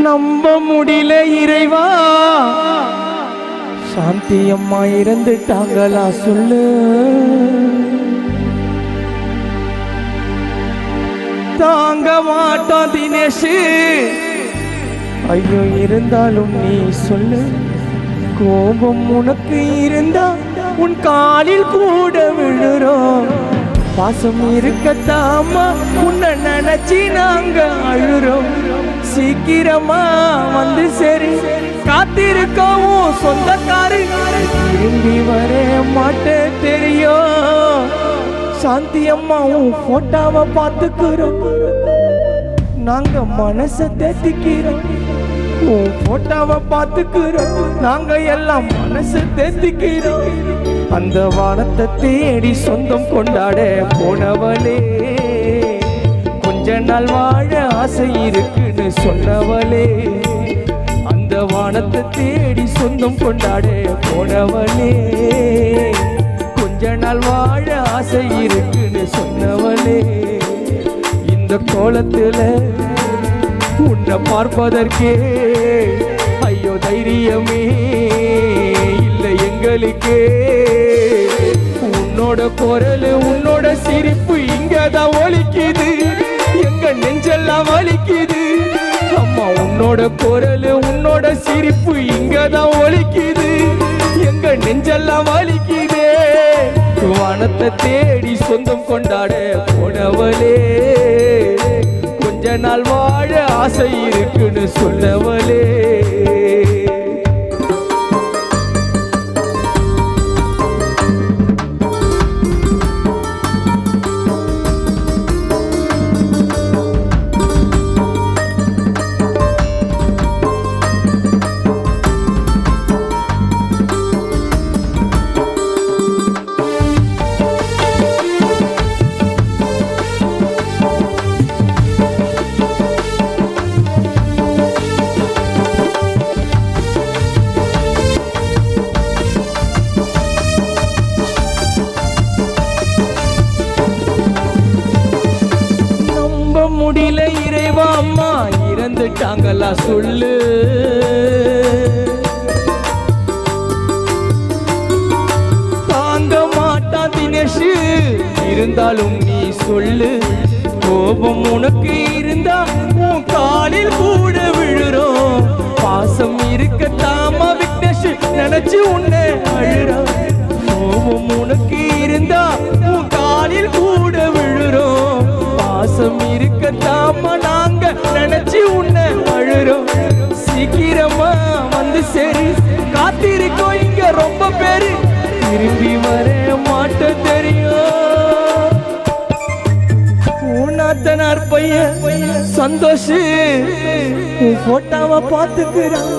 நம்ப முடியல இறைவா, சாந்தி அம்மா இறந்துட்டாங்களா சொல்லு. தாங்க மாட்டான் தினேஷ், ஐயோ இருந்தாலும் நீ சொல்லு. கோபம் உனக்கு இருந்தா உன் காலில் கூட விழுறோம். பாசம் இருக்கத்தாமா உன்னை நினைச்சி நாங்க அழுறோம். சீக்கிரமா வந்து சரி, காத்திருக்கவும் சொந்தக்காரு திரும்பி வர மாட்டேன் தெரியும். சாந்தி அம்மாவும் போட்டோவை பார்த்துக்கிறோம், நாங்க மனசை தேத்திக்கிறோம். போட்டோவை பார்த்துக்கிறோம், நாங்க எல்லாம் மனசை தேத்திக்கிறோம். அந்த வானத்தை தேடி சொந்தம் கொண்டாட போனவளே, கொஞ்ச நாள் வாழ ஆசை இருக்குன்னு சொன்னவளே. அந்த வானத்தை தேடி சொந்தம் கொண்டாட போனவளே, கொஞ்ச நாள் வாழ ஆசை இருக்குன்னு சொன்னவளே. இந்த கோலத்துல உன்னை பார்ப்பதற்கே ஐயோ தைரியமே இல்லை எங்களுக்கே. உன்னோட குரல் உன்னோட சிரிப்பு இங்கதான் ஒலிக்குது, எங்க நெஞ்செல்லாம் வலிக்குது. அம்மா உன்னோட குரல் உன்னோட சிரிப்பு இங்கதான் ஒலிக்குது, எங்க நெஞ்செல்லாம் வலிக்குதே. வானத்தை தேடி சொந்தம் கொண்டாட போனவளே, கொஞ்ச நாள் வாழ ஆசை இருக்குன்னு சொல்லவளே. முடியல இறைவா, அம்மா இறந்துட்டாங்களா சொல்லு. தாங்க மாட்டான் தினேஷ், இருந்தாலும் நீ சொல்லு. கோபம் உனக்கு இருந்தா உன் காலில் கூட விழுறோம். பாசம் இருக்கத்தாமா விக்னேஷ் நினைச்சு உன்னை அழுறோம். கோபம் உனக்கு இருந்தா உன் காலில் கூட விழுறோம். பாசம் இருக்கத்தாம நாங்க நினைச்சு உன்னை அழுறோம். சீக்கிரமா வந்து சரி, காத்திருக்கோம் இங்க ரொம்ப பேரு திரும்பி வர மாட்ட தெரியும். ஊனாத்தனார் பையன் சந்தோஷ் உன் போட்டோவை பார்த்துக்கிறான்,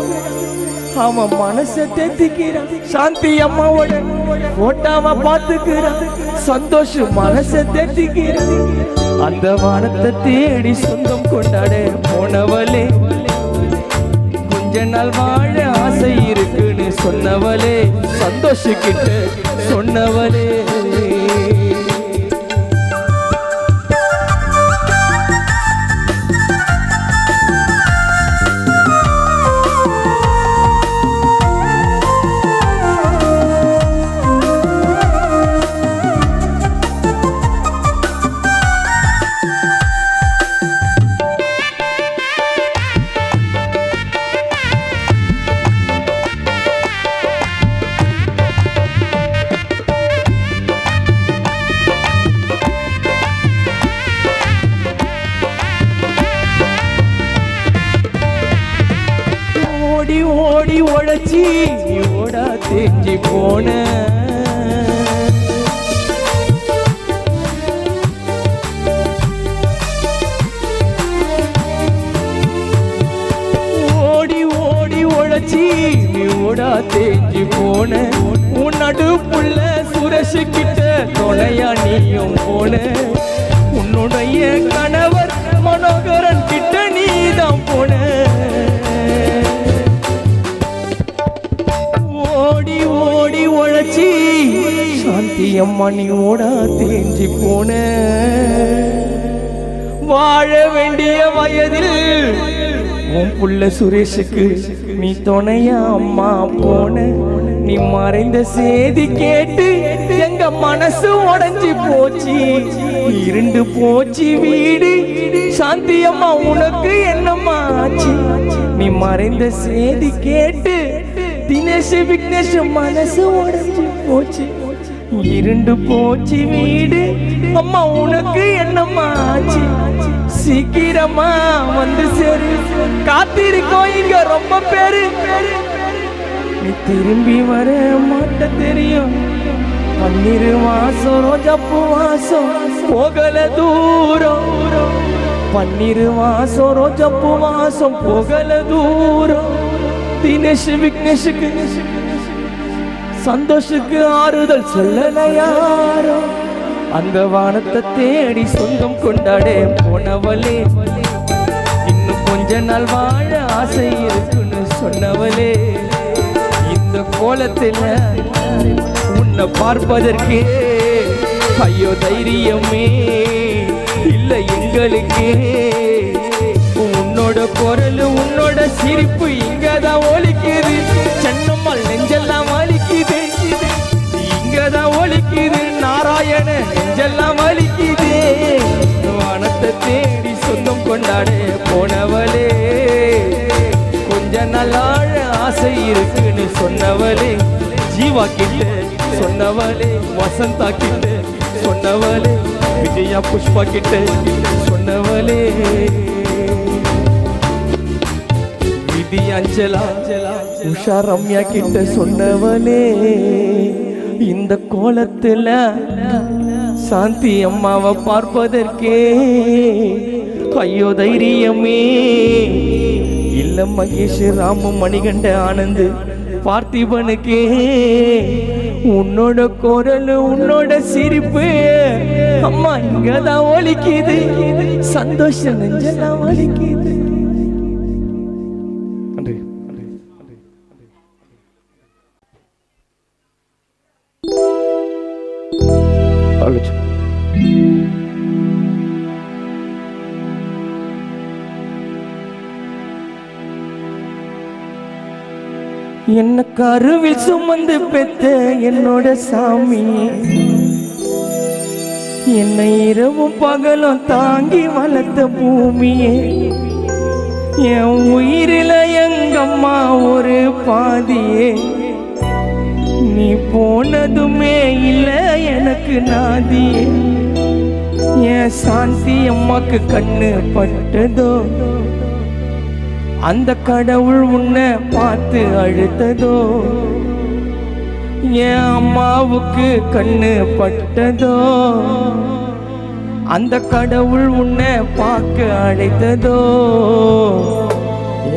அவன் மனசை தேத்திக்கிறான். சாந்தி அம்மாவோட போட்டோவை பார்த்துக்கிறான், சந்தோஷ் மனசை தேத்திக்கிறான். அந்த வானத்தை தேடி சொந்தம் கொண்டாட போனவளே, கொஞ்ச நாள் வாழ ஆசை இருக்குன்னு சொன்னவளே. சந்தோஷ் கிட்ட சொன்னவளே. ஓடி உழைச்சி ஓடா தேஞ்சி போன உழைச்சி நீ ஓடா தேஞ்சி போன உன் நடுப்புள்ள சுரேஷ் கிட்ட துணையா நீயும் போன உன்னுடைய கணவர் மனோகரன் கிட்ட நீதான் போன ஓடி ஓடி உழைச்சி சாந்தி அம்மா நீ ஓடா தேஞ்சி போன வாழ வேண்டிய வயதில் உன் புள்ள சுரேஷுக்கு நீ துணையா அம்மா போன நீ மறைந்த செய்தி கேட்டு எங்க மனசு உடைஞ்சி போச்சு இருண்டு போச்சு வீடு சாந்தி அம்மா உனக்கு என்னம்மா ஆச்சு நீ மறைந்த செய்தி கேட்டு தினேஷ் விக்னேஷ் மனசு உடைஞ்சி போச்சு இருண்டு போச்சு வீடு அம்மா உனக்கு என்னம்மா ஆச்சு சீக்கிரமா வந்து சரி காத்திருக்கோம் இங்க ரொம்ப பேரு நீ திரும்பி வர மாட்ட தெரியும் 12 மாசம் ரோஜாப்பூ வாசம் போகல தூரம் 12 மாசம் ரோஜாப்பூ வாசம் போகல தூரம் தினேஷ் விக்னேஷுக்கு சந்தோஷுக்கு ஆறுதல் சொல்லல யாரோ அந்த வானத்தை தேடி சொந்தம் கொண்டாடே போனவளே இன்னும் கொஞ்ச நாள் வாழ ஆசை இருக்குன்னு சொன்னவளே இந்த கோலத்தில் உன்னை பார்ப்பதற்கு ஐயோ தைரியமே இல்லை எங்களுக்கே உன்னோட குரல் உன்னோட சிரிப்பு இங்கதான் ஒலிக்குது சென்னம்மாள் நெஞ்செல்லாம் வலிக்குது இங்கதான் ஒலிக்குது நாராயண நெஞ்செல்லாம் வலிக்குது வானத்தை தேடி சொந்தம் கொண்டாடே போனவளே கொஞ்ச நாளாழ ஆசை இருக்குன்னு சொன்னவளே ஜீவா கிட்ட சொன்னவளே வசந்தா கிட்ட சொன்னவளே விஜயா புஷ்பா கிட்ட சொன்னவளே விதி அஞ்சலா உஷா ரம்யா கிட்ட சொன்னவளே இந்த கோலத்துல சாந்தி அம்மாவை பார்ப்பதற்கே ஐயோ தைரியமே இல்ல மகேஷ் ராமு மணிகண்ட ஆனந்த் பார்த்திபனுக்கே உன்னோட குரல் உன்னோட சிரிப்பு அம்மா இங்கதான் ஒலிக்குது சந்தோஷம் நெஞ்செல்லாம் ஒலிக்குது என்ன கருவில் சுமந்து பெத்த என்னோட சாமி என்னை இரவும் பகலும் தாங்கி வளர்த்த பூமியே என் உயிரில எங்கம்மா ஒரு பாதியே நீ போனதுமே இல்ல எனக்கு நாதியே என் சாந்தி அம்மாக்கு கண்ணு பட்டதோ அந்த கடவுள் உன்னை பார்த்து அழுத்ததோ என் அம்மாவுக்கு கண்ணு பட்டதோ அந்த கடவுள் உன்னை பார்க்க அழைத்ததோ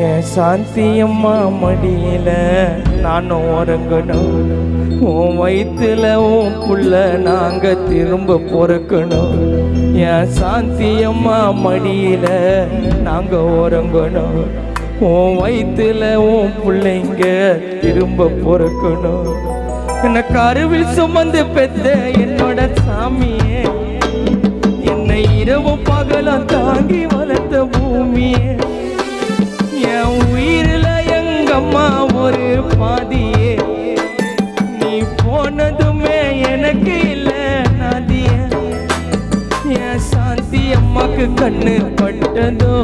என் சாந்தி அம்மா மடியில நானும் உறங்கணும் உன் வயிற்றுல உன் புள்ள நாங்க திரும்ப பொறுக்கணும் என் சாந்தி அம்மா மடியில நாங்க உறங்கணும் உன் வயிற்றுல உன் பிள்ளைங்க திரும்ப பொறுக்கணும் என்ன கருவில் சுமந்து பெத்த என்னோட சாமியே என்னை இரவு பகலும் தாங்கி வளர்த்த பூமியே என் உயிரில் எங்கம்மா ஒரு பாதியே நீ போனதுமே எனக்கு இல்லை நாதிய என் சாந்தி அம்மாக்கு கண்ணு பட்டதோ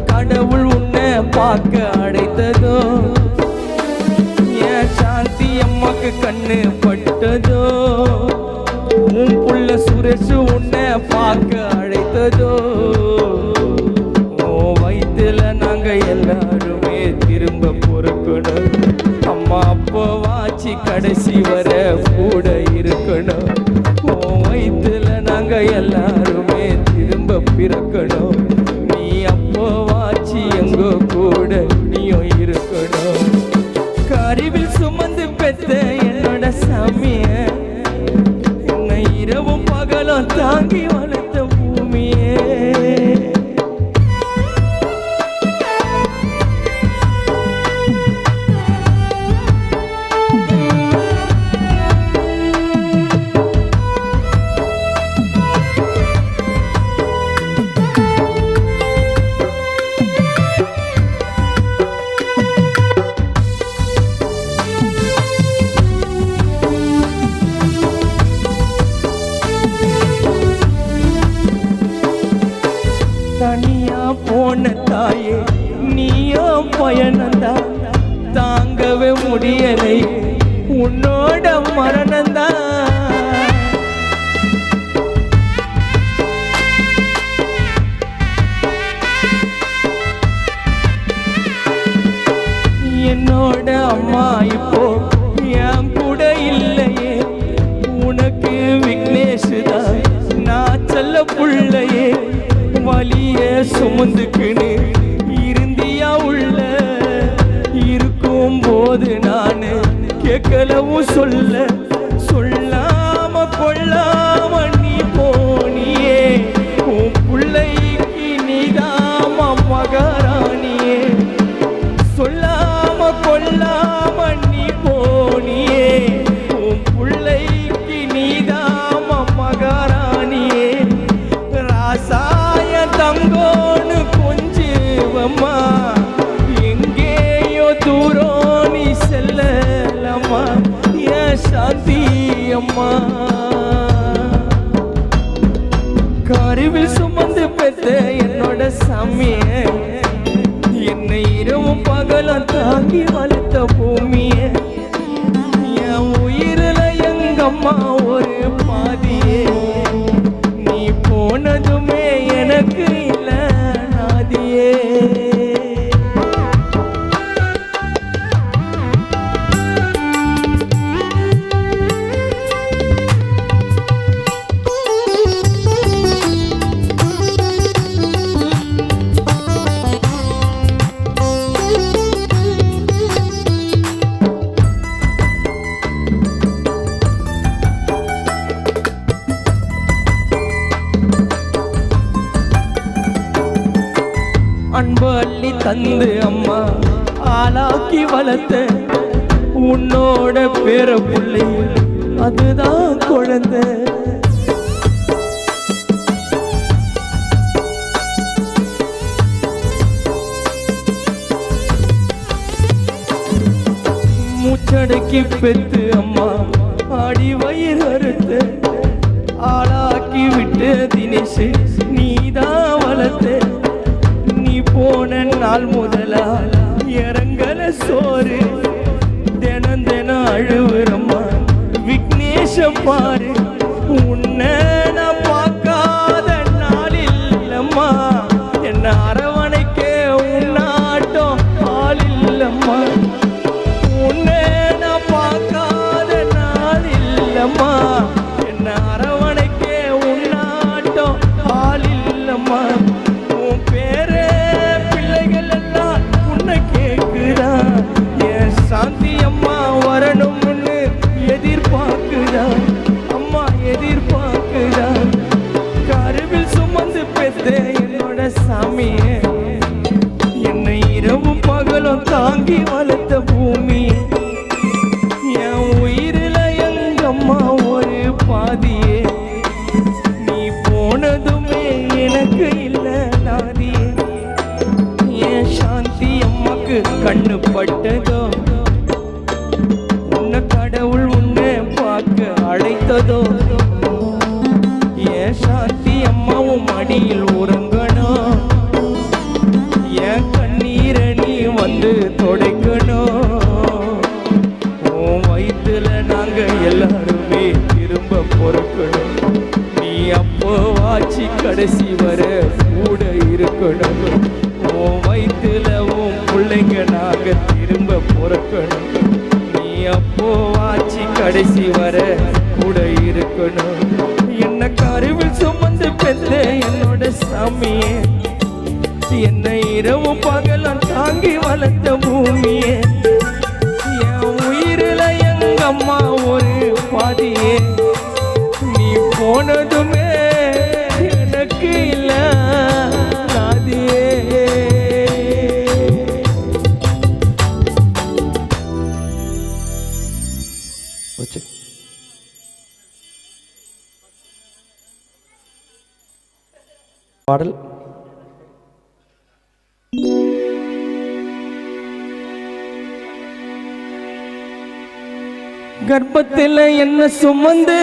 கடவுள் உன்னை பார்க்க அழைத்ததோ என் சாந்தி அம்மாக்கு கண்ணு பட்டதோ உன் புள்ள சுரேஷ் உன்னை பார்க்க அழைத்ததோ உன் வயிற்றுல நாங்க எல்லாருமே திரும்ப பொறுக்கணும் அம்மா அப்போ வாச்சி கடைசி வர கூட இருக்கணும் உன் வயிற்றுல நாங்க எல்லாருமே திரும்ப பிறக்கணும் நீ அப்போ வாச்சி எங்க கூட நீ பயணந்தா தாங்கவே முடியலை உன்னோட மரணந்தா என்னோட அம்மா இப்போ என் கூட இல்லையே உனக்கு விக்னேஷுதான் நான் செல்ல புள்ளையே வலிய சுமந்துக்குன்னு இருந்தியா உள்ள இருக்கும் போது நானு கேட்கலவும் சொல்லாம கொள்ளாம நீ போனியே உன் பிள்ளைக்கு நீதாம மகாராணியே சொல்லாம கொள்ளாம நீ போனியே உன் பிள்ளைக்கு நீதாம மகாராணியே ராசாய தங்கோன்னு கொஞ்சுவம்மா எங்கேயோ தூரம் நீ செல்லலம்மா என் சாந்தி அம்மா கருவில் சுமந்து பெத்த என்னோட சாமிய என்னை இரவும் பகலும் தாங்கி வளர்த்த பூமிய என் உயிரில எங்கம்மா ஒரு பாதியே நீ போனதுமே எனக்கு இல்ல நாதியே அன்பு அள்ளி தந்து அம்மா ஆளாக்கி வளர்த்த உன்னோட பேர புள்ளை அதுதான் குழந்தை மூச்சடக்கி பெத்து அம்மா ஆடி வயிறு அறுத்த ஆளாக்கி விட்டு தினேஷ் நீதான் வளர்த்த போன நாள் முதலா இறங்கல சோறு தினம் தினம் அழுவுறம்மா விக்னேஷ பாரு உன்னை நான் பார்க்காத நாள் இல்லம்மா என்ன அரவணைக்க உன்னாட்டம் ஆள் இல்லம்மா உன்னை நான் பார்க்காத நாள் இல்லம்மா என்ன அரவணைக்க உன்னாட்டம் ஆள் இல்லம்மா உன் பேரு சாந்தி அம்மா வரணும்னு எதிர்பார்க்குதா அம்மா எதிர்பார்க்குதா கருவில் சுமந்து பெத்த என்னோட சாமிய என்னை இரவும் பகலும் தாங்கி வளர்த்த பூமி என் உயிரில எங்கம்மா ஒரு பாதியே நீ போனதுமே எனக்கு இல்ல நாதியே என் சாந்தி அம்மாக்கு கண்ணு பட்டதோ கடவுள் உன்னை பார்க்க அழைத்ததோ என் சாந்தி அம்மாவும் மடியில் உறங்கணும் என் கண்ணீரை நீ வந்து தொடைக்கணும் உன் வயிற்றுல நாங்க எல்லாருமே திரும்ப பொறுக்கணும் நீ அப்போ வாச்சி கடைசி வர கூட இருக்கணும் உன் வயிற்றுல உன் பிள்ளைங்க நாங்க திரும்ப பொறுக்கணும் அப்போ வாச்சி கடைசி வர கூட இருக்கணும் என்ன கருவில் சுமந்து பெத்த என்னோட சாமியே என்னை இரவும் பகலும் தாங்கி வளர்த்த பூமியே என் உயிரில எங்கம்மா ஒரு பாதியே நீ போனதுமே எனக்கு இல்ல நாதியே பாடல் கர்ப்பத்தில் என்ன சுமந்து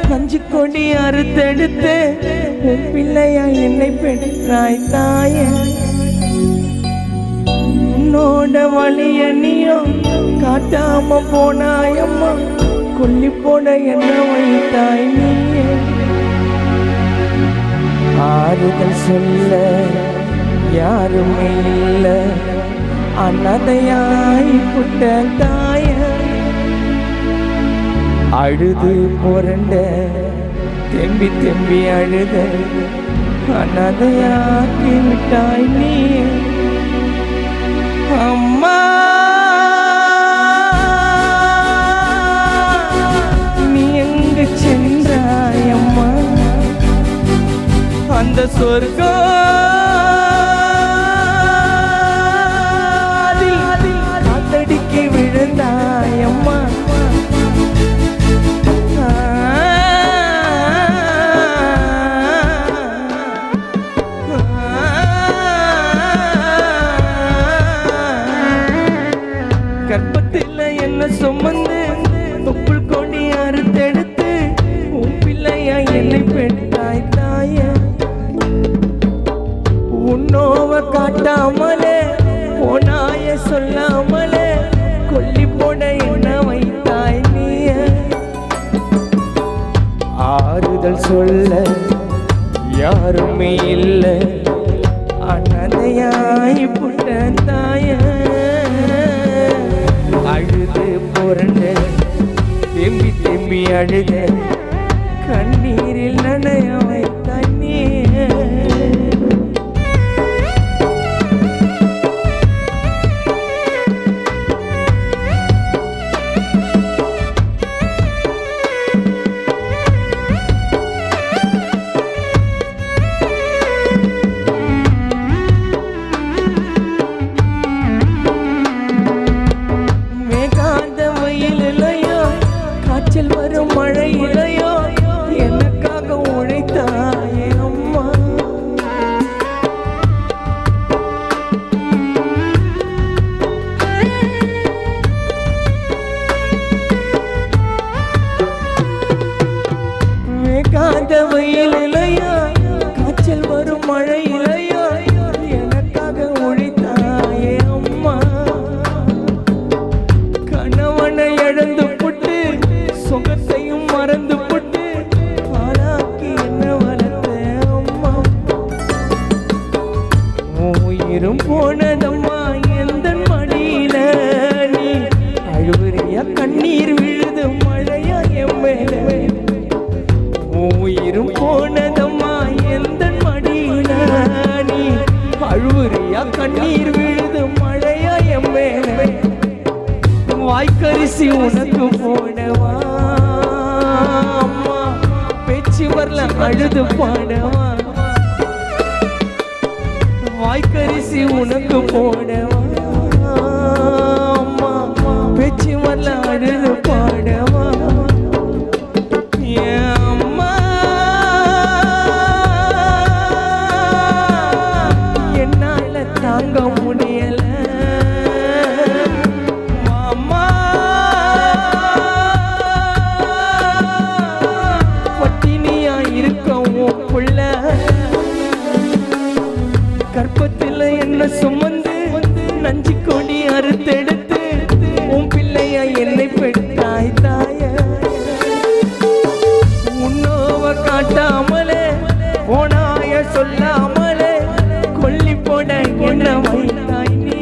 கஞ்சி கொடி அறுத்தெடுத்து உன் பிள்ளையா என்னை பெற்றாய் தாயே உன்னோட என்னோட வழிய நீயும் காட்டாம போனாயம்மா, கொல்லி போட என்ன வைத்தாய் நீ. ஆறுதல் சொல்ல யாருமே இல்ல, அனதையாய் புட்ட தாய. அழுது புரண்ட தெம்பி தெம்பி அழுத அனதையாக்கி விட்டாய் நீ. அம்மா நீ எங்கு சென்றாய் அம்மா, அந்த சொர்க்கம் காத்தடிக்கு விழுந்தாய் அம்மா. கற்பத்தில் என்ன சுமந்து தொப்புள் கொண்டி அறுத்தெடுத்து உன் பிள்ளையா என்னை பெற்றாய் தாய. உன்னோவ காட்டாமலே போனாய சொல்லாமலே கொல்லி போட என்ன வைத்தாய் நீய. ஆறுதல் சொல்ல யாருமே இல்ல, அனதையாய் புட்ட தாய. அழுது புரண்ட தெம்பி தெம்பி அழுத கண்ணீரில் நனைய வைத்தாய் நீ. காய்ச்சல் வரும் மழையிலையோ எனக்காக உழைத்தாயே அம்மா. வேகாத வெயிலையோ காய்ச்சல் வரும் மழையிலையோ எனக்காக உழைத்தாயே அம்மா. கணவனை இழந்து புட்டு சொகத்தையும் மறந்து புட்டு ஆளாக்கி என்ன வளர்த்த அம்மா. உயிரும் போனதம்மா எந்த மடியில நீ. அழுவறியா கண்ணீர் விழுது மழையா என் மேல. உயிரும் போனதம்மா எந்த மடியில நீ. அழுவறியா கண்ணீர் விழுது மழையா என் மேல. வாய்க்கரிசி உனக்கு போடவா அம்மா, பேச்சு வரல அழுது பாடவா. வாய்க்கரிசி உனக்கு போடவா அம்மா, பேச்சு வரல அழுது பாடவா. அம்மா என்னால தாங்க முடியல. கற்பத்தில் என்ன சுமந்து நஞ்சு கொடி அறுத்தெடுத்து உன் பிள்ளையா என்னை பெற்றாய் தாய. உன்னோவ காட்டாமலே போனாய சொல்லாமலே கொல்லி போட என்ன வைத்தாய் நீ.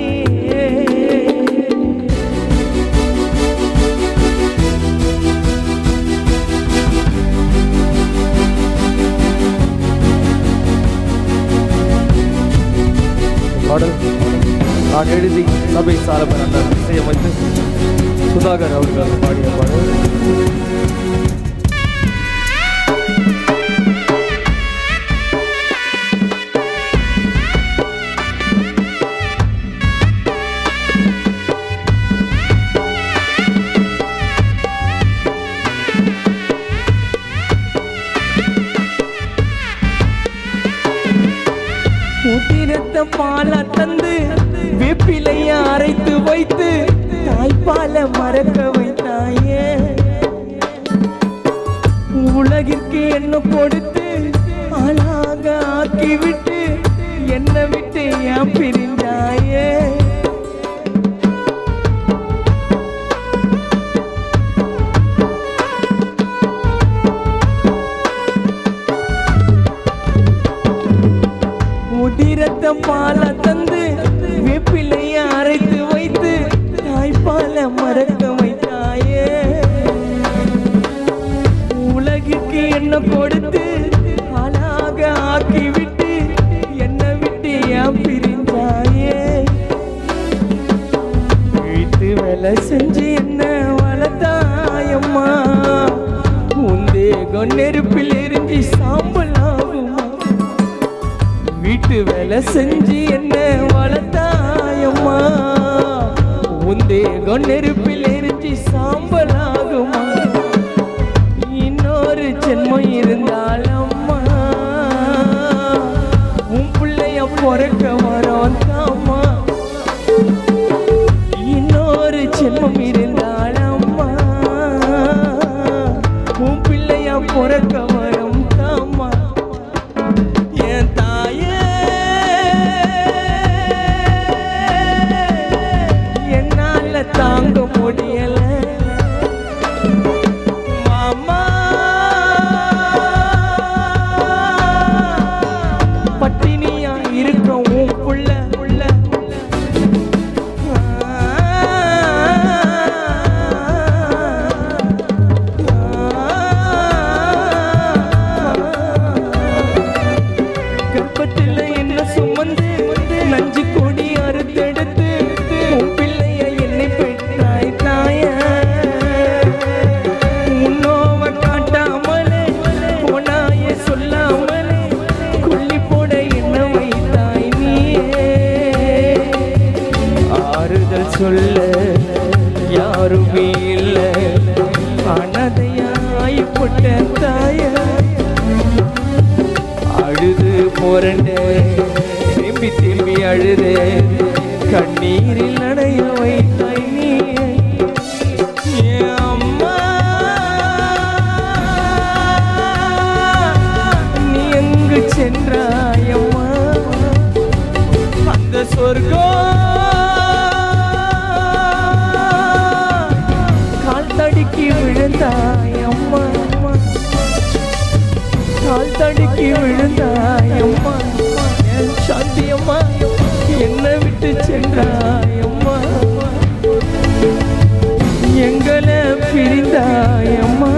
பாடல் நான் எழுதி சபை சாலமன் அண்ணன் இசையமைத்து சுதாகர் அவர்கள் பாடிய பாடல். ஊட்டிரத்த பால தந்து வேப்பிலைய அரைத்து வைத்து தாய்ப்பால மறக்க வைத்தாயே. உலகிற்கு என்ன கொடுத்து ஆளாக ஆக்கிவிட்டு என்னை விட்டு ஏன் பிரிந்தாயே. சொர்க்கம் நெருப்பில் எரிஞ்சி சாம்பலாகுமா இன்னொரு ஜென்மம் இருந்தால் அம்மா உன் பிள்ளைய பொறக்க வரோம் தாமா இன்னொரு ஜென்மம் இருந்தால் அம்மா உன் பிள்ளைய பொறக்க வரோம் தாமா என் தாயே என்னால தாங்க முடியல மாமா பட்டினியா இருக்க உன் புள்ள கர்ப்பத்தில் என்ன சுமந்து நஞ்சு கொடி அறுத்தெடுத்து உன் பிள்ளைய என்னை பெற்றாய் தாய உன்னோவ காட்டாமலே போனாய சொல்லாமலே கொல்லி போட என்ன வைத்தாய் நீயே ஆறுதல் சொல்ல யாருமே இல்லை அனதையாய் போட்ட தாய அழுது போரண்ட திரும்பி திரும்பி அழுது கண்ணீரில் நடைய வைத்தாய் நீ என் அம்மா நீ எங்கு சென்றாயம்மா அந்த சொர்க்கம் கால் தடுக்கி விழுந்தாயம்மா கால் தடுக்கி விழுந்தாயம்மா சாந்தியம்மா என்னை விட்டு சென்றாயம்மா எங்களை பிரிந்தாயம்மா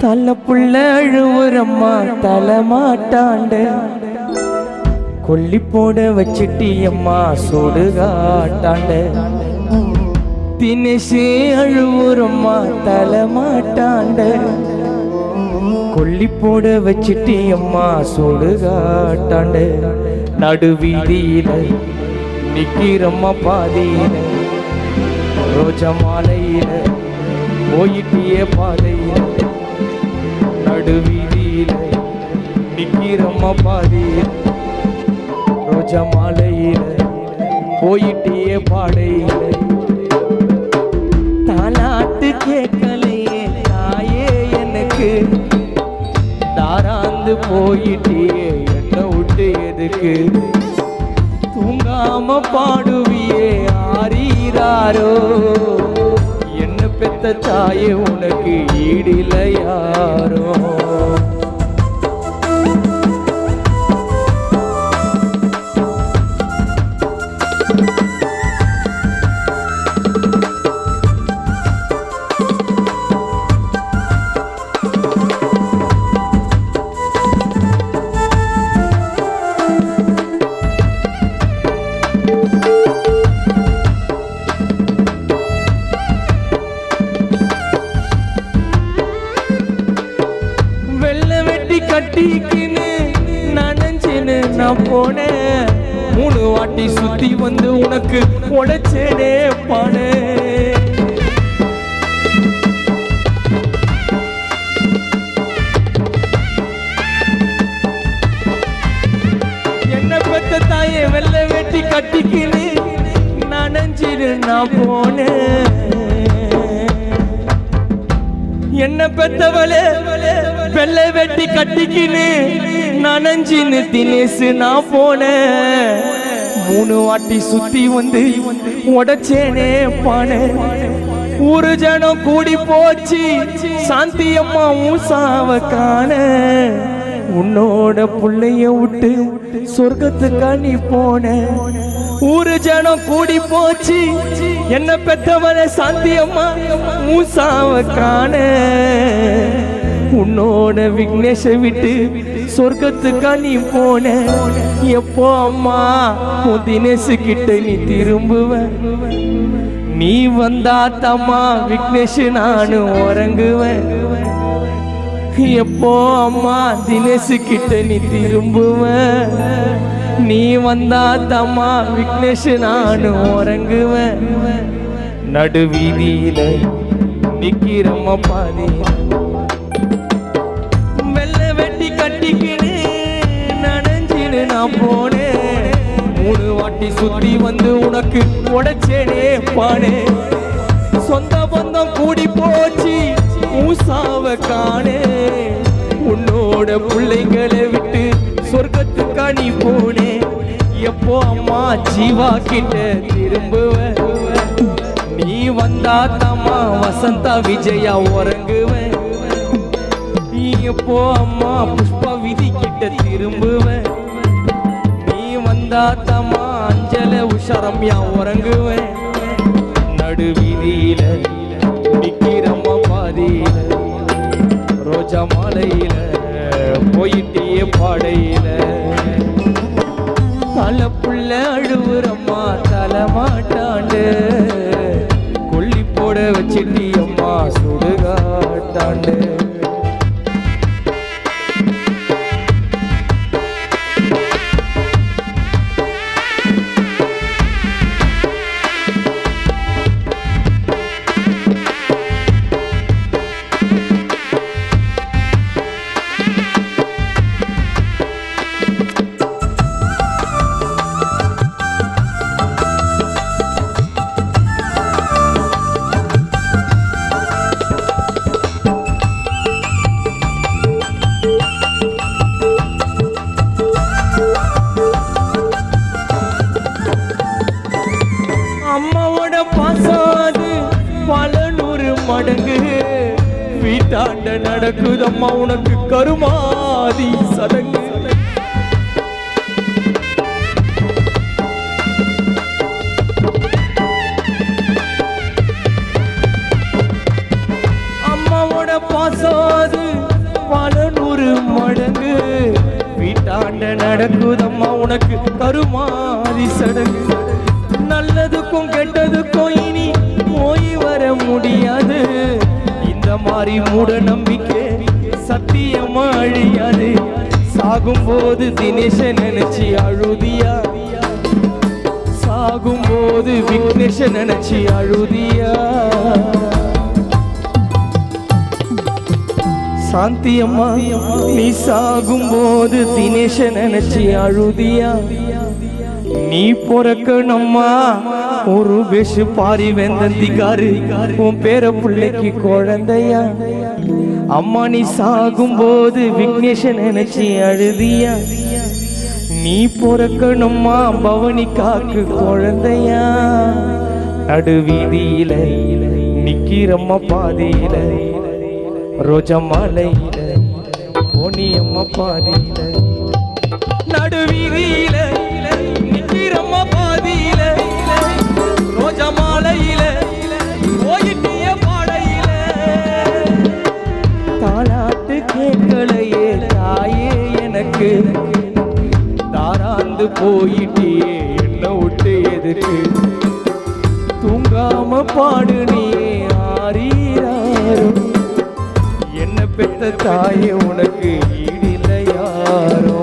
தல புள்ள அழுவுறம்மா தலைமாட்டாண்ட கொல்லி போட வச்சிட்டியம்மா சுடுகாட்டாண்ட தினேஷே அழுவுறம்மா தலைமாட்டாண்ட கொல்லி போட வச்சிட்டியம்மா சுடுகாட்டாண்ட நடுவீதியில நிக்கிறம்மா பாதியில ரோஜா மாலையில போயிட்டிய பாதையில நடுவீதியில நிக்கிறம்மா பாதியில ரோஜா மாலையில போயிட்டிய பாடையில தாலாட்டு கேட்கலையே தாயே எனக்கு தாராந்து போயிட்டியே என்ன விட்டு எதுக்கு தூங்காம பாடுவியே ஆரீராரோ என்ன பெத்த தாயே உனக்கு ஈடில யாரோ கட்டிக்கின்னு நனைஞ்சின்னு நான் போனேன் 3 வாட்டி சுத்தி வந்து உனக்கு உடைச்சேனே பானே என்ன பெத்த தாயே வெள்ளை வெட்டி கட்டிக்கின்னு நனைஞ்சின்னு நான் போனேன் என்ன பெத்தவளே வெள்ளை வெட்டி கட்டிக்கின்னு நனஞ்சின்னு தினேசு நான் போனேன் 3 வாட்டி சுத்தி வந்து உடச்சேனே பானை ஊரு ஜனம் கூடி போச்சு சாந்தி அம்மா மூசாவ காண உன்னோட புள்ளைய விட்டு சொர்க்கத்துக்கா நீ போன ஊரு ஜனம் கூடி போச்சு என்ன பெத்தவள சாந்தி அம்மா மூசாவ காண உன்னோட விக்னேஷ விட்டு சொர்க்கத்துக்கா நீ போன எப்போ அம்மா உன் தினேசு கிட்ட நீ திரும்புவ நீ வந்தா தம்மா விக்னேஷ் நானு உறங்குவேன் எப்போ அம்மா தினேசு கிட்ட நீ திரும்புவ நீ வந்தா தம்மா விக்னேஷ் நானு உறங்குவேன் நடு வீதியில நிக்கிறம்மா பாதி வெள்ளை வெட்டி கட்டிக்கின்னு நனைஞ்சின்னு நான் போனேன் 3 வாட்டி சுத்தி வந்து உனக்கு உடைச்சேனே பானே சொந்த பந்தம் கூடி போச்சு மூசாவ காணே உன்னோட பிள்ளைங்களை விட்டு சொர்க்கத்துக்கா நீ போனே எப்போ அம்மா ஜீவா கிட்ட திரும்புவ நீ வந்தா தம்மா வசந்தா விஜயா உறங்குவேன் நீ எப்போ அம்மா புஷ்பா விதி கிட்ட திரும்புவேன் தம்மா அஞ்சல உஷரம்யா உறங்குவேன் நடு வீதியில நிக்கிறம்மா பாதியில ரோஜா மாலையில போயிட்டியே பாடையில தலை புள்ள அழுவுறம்மா தலை மாட்டாண்டு கொல்லி போட வச்சிட்டியம்மா சுடுகாட்டாண்டு அம்மாவோட பாசாது பல 100 மடங்கு வீட்டாண்ட நடக்குதம்மா உனக்கு கருமாதி சடங்கு அம்மாவோட பாசாது பல 100 மடங்கு வீட்டாண்ட நடக்குதம்மா உனக்கு கருமாதி சடங்கு நல்லதுக்கும் கெட்டதுக்கும் இனி போய் வர முடியாது இந்த மாதிரி மூட நம்பிக்கை சத்தியமா அழியாது சாகும்போது தினேஷ நினைச்சு அழுதியா சாகும்போது விக்னேஷ நினைச்சு அழுதியா சாந்தி அம்மா நீ சாகும்போது தினேஷ நினைச்சு அழுதியா நீ பொறக்கணும்மா ஒரு பேசு பாரி வெந்தந்திக்காரு உன் பேர பிள்ளைக்கு குழந்தையா அம்மா நீ சாகும்போது விக்னேஷ நினைச்சு அழுதியா நீ பொறக்கணும்மா பவனி காக்கு குழந்தையா நடு வீதியில நிக்கிறம்மா பாதியில ரோஜா மாலையில பொன்னியம்மா பாதியில நடு வீதியில நிக்கிறம்மா பாதியில ரோஜா மாலையில போயிட்டிய பாடையில தாலாட்டு கேட்கலையே தாயே எனக்கு தாராந்து போயிட்டியே என்ன விட்டு எதுக்கு தூங்காம பாடு நீ ஆரீராரோ என்ன பெத்த தாயே உனக்கு ஈடில்லை யாரோ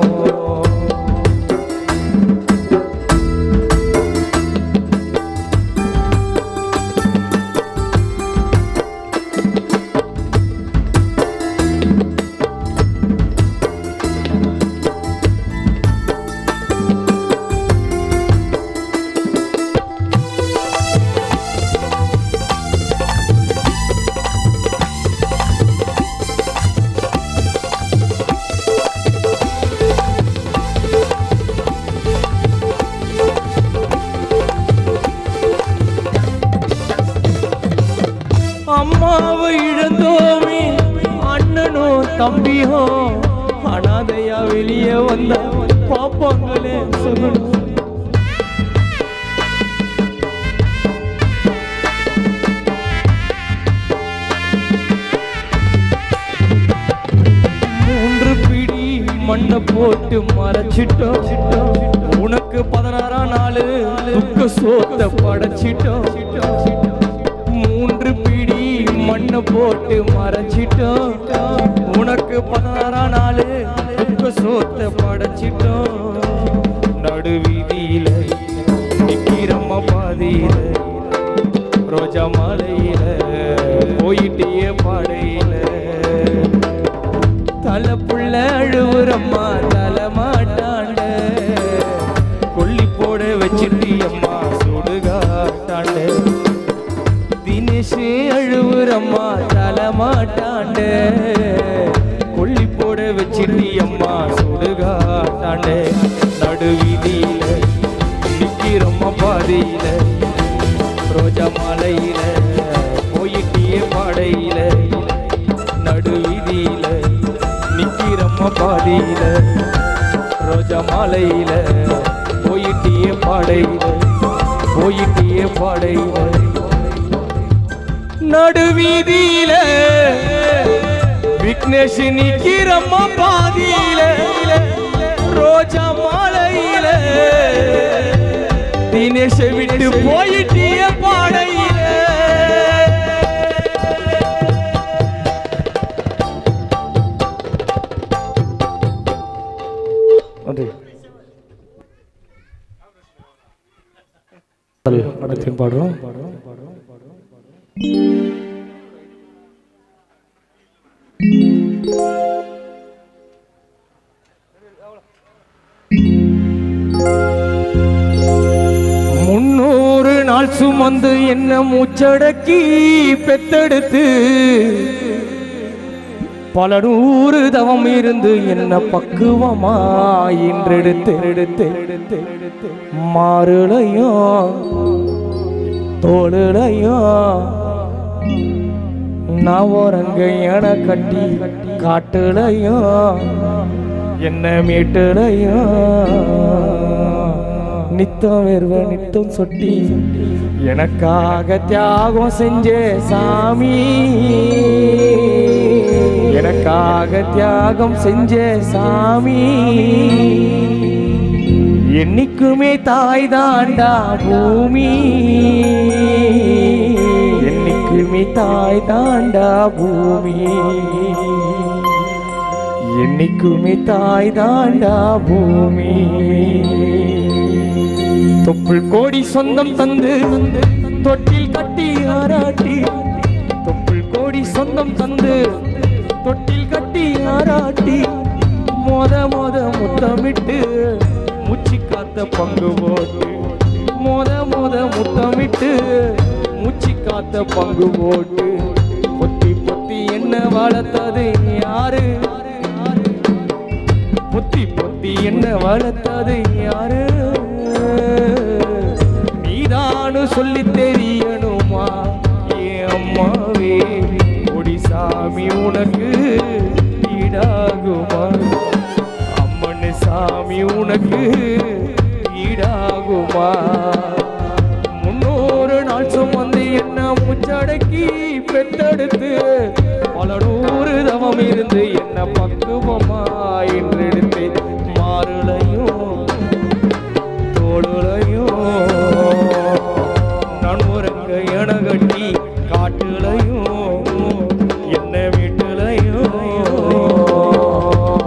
அம்மாவை இழந்தோமே அண்ணனோ தம்பியோ அனாதையா வெளியே வந்த பாப்பாங்களே சொல்லணும். மண்ணை போட்டு மறைச்சிட்டோம், உனக்கு 16ஆம் நாள் துக்க சோத்த படைச்சிட்டோம். 3 பிடி மண்ணை போட்டு மறைச்சிட்டோம், உனக்கு 16ஆம் நாள் துக்க சோத்த படைச்சிட்டோம். நடுவீதியில நிக்கிறம்மா பாதியில ரோஜா மாலையில போயிட்டே பாடையில தலை புள்ள அழுவுறம்மா தலை மாட்டாண்ட கொல்லி போட வச்சிட்டு அம்மா சுடுகாட்டாண்ட. தினேஷ் அழுவுறம்மா தலை மாட்டாண்ட கொல்லி போட வச்சிட்டு அம்மா சுடுகாட்டாண்ட. நடுவீதியில நிக்கிறம்மா பாதியில ரோஜா மாலையில போயிட்டே பாடையில நடுவீதியில நிக்கிறம்மா பாதியில ரோஜா மாலையில போயிட்டே பாடையில போயிட்டே பாடையில நடுவீதியில விக்னேஷ் நிக்கிறம்மா பாதியில ரோஜா மாலையில தினேஷ் விட்டு போயிட்டே பாடையில. பாடுறோம். முன்னூறு நாள் சுமந்து என்ன மூச்சடக்கி பெத்தெடுத்து பல 100 தவம் இருந்து என்ன பக்குவமா இன்றெடுத்து எடுத்து மாறுளையும் தோளுளையும் நான் ஓரங்க என கட்டி காட்டுளையும் என்ன மீட்டுளையும் நித்தம் வேர்வ நித்தம் சொட்டி எனக்காக தியாகம் செஞ்சே சாமி, எனக்காக தியாகம் செஞ்சே சாமி. என்னைக்குமே தாய் தாண்டா பூமி, என்னைக்குமே தாய் தாண்டா பூமி, என்னைக்குமே தாய் தாண்டா பூமி. தொப்புள் கோடி சொந்தம் தந்து தொட்டில் கட்டி ஆராட்டி, தொப்புள் கோடி சொந்தம் தந்து தொட்டில் கட்டி ஆராட்டி மோத மோத முத்தமிட்டு மூச்சு காத்த பங்கு போட்டு, மோத மோத முத்தமிட்டு மூச்சு காத்த பங்கு போட்டு பொத்தி பொத்தி என்ன வளர்த்தது யாரு, பொத்தி பொத்தி என்ன வளர்த்தது யாரு. நீதானு சொல்லி தெரியணுமா ஏ அம்மாவே, ஒடிசாமி உனக்கு ஈடாகுமா, அம்மன் சாமி உனக்கு ஈடாகுமா. 300 நாள் சுமந்து என்ன முச்சடக்கி பெத்தெடுத்து பல 100 தவம் இருந்து என்ன பக்குவமா என்றெடுத்து மாறுளையும் தோளுளையும் நான் உறங்க என கட்டி காட்டுளையும் என்ன வீட்டுலையும்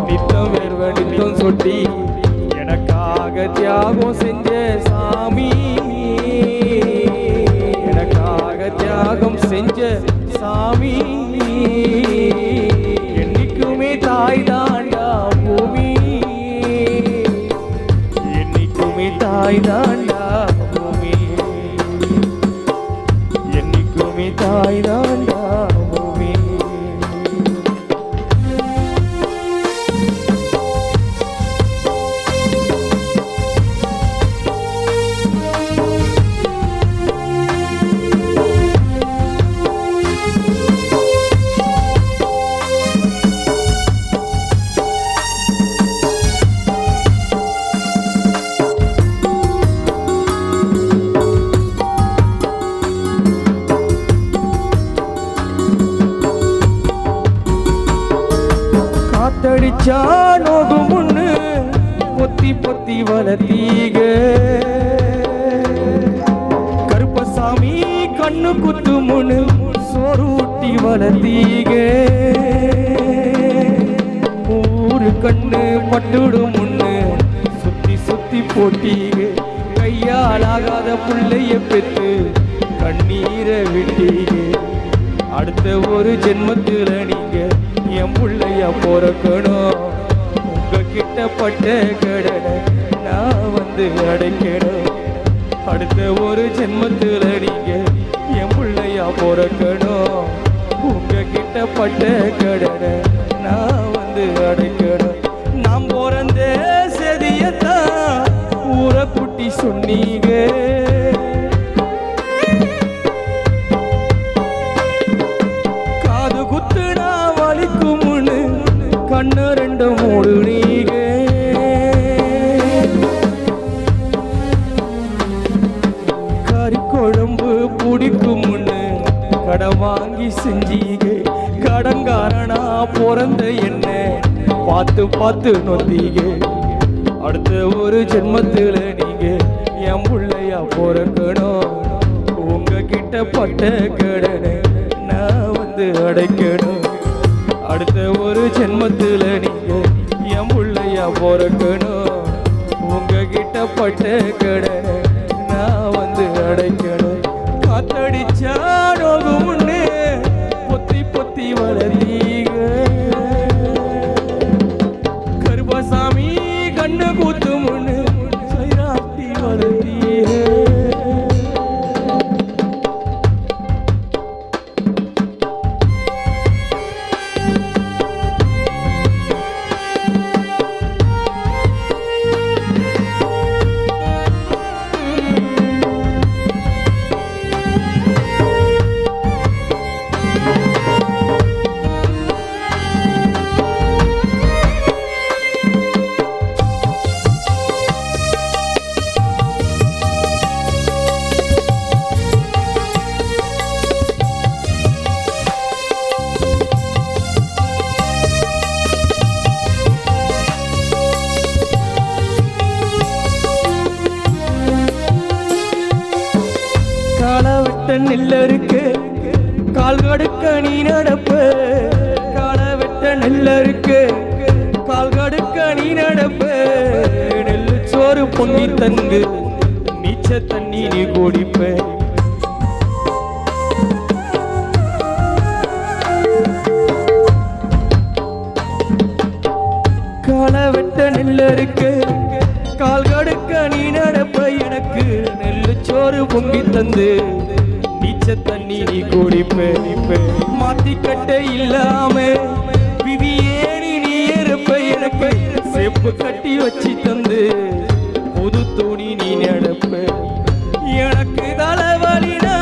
நித்தம் வேர்வ நித்தம் சொட்டி எனக்காக தியாகம் செஞ்ச சாமி, எனக்காக தியாகம் செஞ்ச சாமி. என்னைக்குமே தாய் தாண்டா பூமி, என்னைக்குமே தாய் தாண்டா பூமி, என்னைக்குமே தாய் தாண்டா பூமி. காத்தடிச்சா நோகும் முன்னு பொத்தி பொத்தி வளர்த்தீக கருப்பசாமி கண்ணு குத்து முன்னு சோறு ஊட்டி வளர்த்தீக ஊரு கண்ணு பட்டுடும் முன்னு சுத்தி சுத்தி போட்டீங்க கையாலாகாத புள்ளைய பெற்று கண்ணீரை விட்டீங்க அடுத்த ஒரு ஜென்மத்துல நீங்க என் புள்ளையா பிறக்கணும் உங்ககிட்ட பட்ட கடனை நான் வந்து அடைக்கணும் அடுத்த ஒரு ஜென்மத்துல நீங்க என் புள்ளையா பிறக்கணும் உங்ககிட்ட பட்ட கடனை நான் வந்து அடைக்கணும் நாம் பிறந்த செதியத்தான் ஊரை குட்டி சொன்னீங்க காது குத்துனா வலிக்கும்னு கண்ணு ரெண்டு மூடுனீங்க கறி குழம்பு பிடிக்கும்னு கடை வாங்கி செஞ்சீங்க கடங்காரனா பிறந்த என்ன பார்த்து பார்த்து நொந்தீங்க அடுத்த ஒரு ஜென்மத்துல நீங்க என் பிள்ளையா பிறக்கணும் உங்ககிட்ட பட்ட கடனை நான் வந்து அடைக்கணும் அடுத்த ஒரு ஜென்மத்துல நீங்க என் பிள்ளையா பிறக்கணும் உங்ககிட்ட பட்ட கடனை நான் வந்து அடைக்கணும் காத்தடிச்சா நோகும் முன்னே பொத்தி பொத்தி வளர்ந்தீங்க கருப்பசாமி கண்ணு கூத்து முன்னு சைராட்டி வளர்த்தீங்க நெல்ல இருக்கு கால் கடுக்க நீ நடப்ப காலை வெட்ட நெல்ல இருக்கு கால் கடுக்க நீ நடப்ப நெல்லு சோறு பொன்னி தந்து நீச்ச தண்ணி நீ குடிப்ப காலை வெட்ட நெல்ல இருக்கு கால் கடுக்க நீ நடப்ப எனக்கு நெல்லு சோறு பொங்கி தந்து தண்ணி நீ குடிப்ப மாத்தி கட்ட இல்லாம விதியேனி நீ இருப்ப எனக்கு செப்பு கட்டி வச்சு தந்து புது துணி நீ நடப்ப எனக்கு தலைவலினா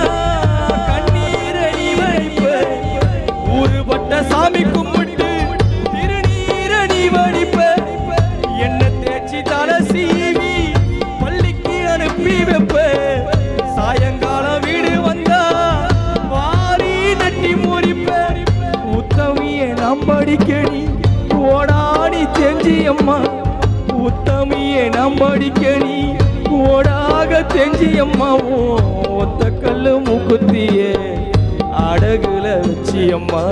கண்ணீரை நீ வடிப்ப ஊருபட்ட சாமி கும்பிட்டு திருநீரை நீ வடிப்ப என்ன தேய்ச்சி தலை சீவி பள்ளிக்கு அனுப்பி வைப்ப சாயங்காலம் வீடு வந்தா வாரி நட்டி முறிப்ப உத்தமியே நம்படிக்கணி ஓடாடி தெஞ்சி அம்மா உத்தமியே நம்படிக்கணி ஓடாக தெஞ்சி அம்மாவோ ஒத்த கல்லு முக்குத்தியே அடகுல வச்சி அம்மா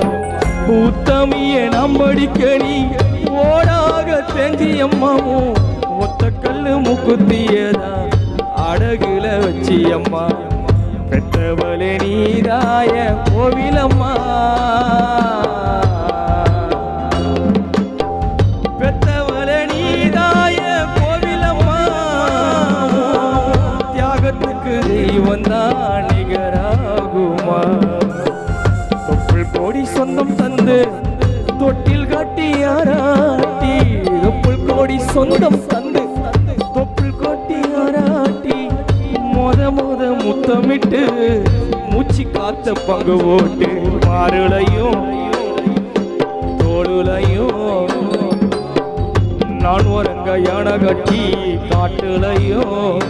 உத்தமியே நம்படிக்கணி ஓடாக தெஞ்சி அம்மாவோ ஒத்த கல்லு முக்குத்தியதான் அடகுல வச்சி அம்மா பெற்றவளே நீதாய கோவிலம்மா பெற்றவளே நீதாய கோவிலம்மா தியாகத்துக்கு தெய்வந்தான் நிகராகுமா தொப்புள் கோடி சொந்தம் தந்து தொட்டில் காட்டி ஆராட்டி தொப்புள் கோடி சொந்தம் தந்து தொப்புள் காட்டி ஆராட்டி மோத முத்தமிட்டு மூச்சு காத்த பங்கு ஓட்டு மாறுளையும் தோளுலையும் நான் ஒருங்க யானை கட்டி காட்டுலையும்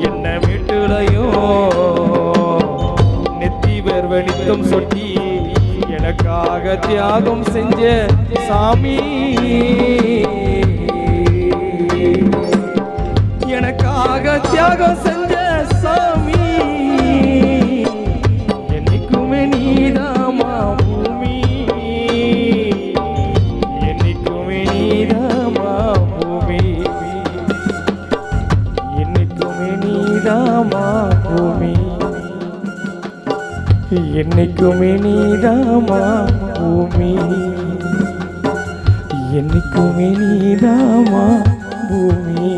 என்ன வீட்டுலையும் நெத்தி வேர்வெளித்தம் சொட்டி எனக்காக தியாகம் செஞ்ச சாமி, எனக்காக தியாகம் செஞ்ச சாமி, என்னைக்குமே நீதாமா பூமி, என்னைக்குமே நீதாமா பூமி, என்னைக்குமே நீதாமா பூமி, என்னைக்குமே நீதாமா பூமி, என்னைக்குமே நீதாமா பூமி.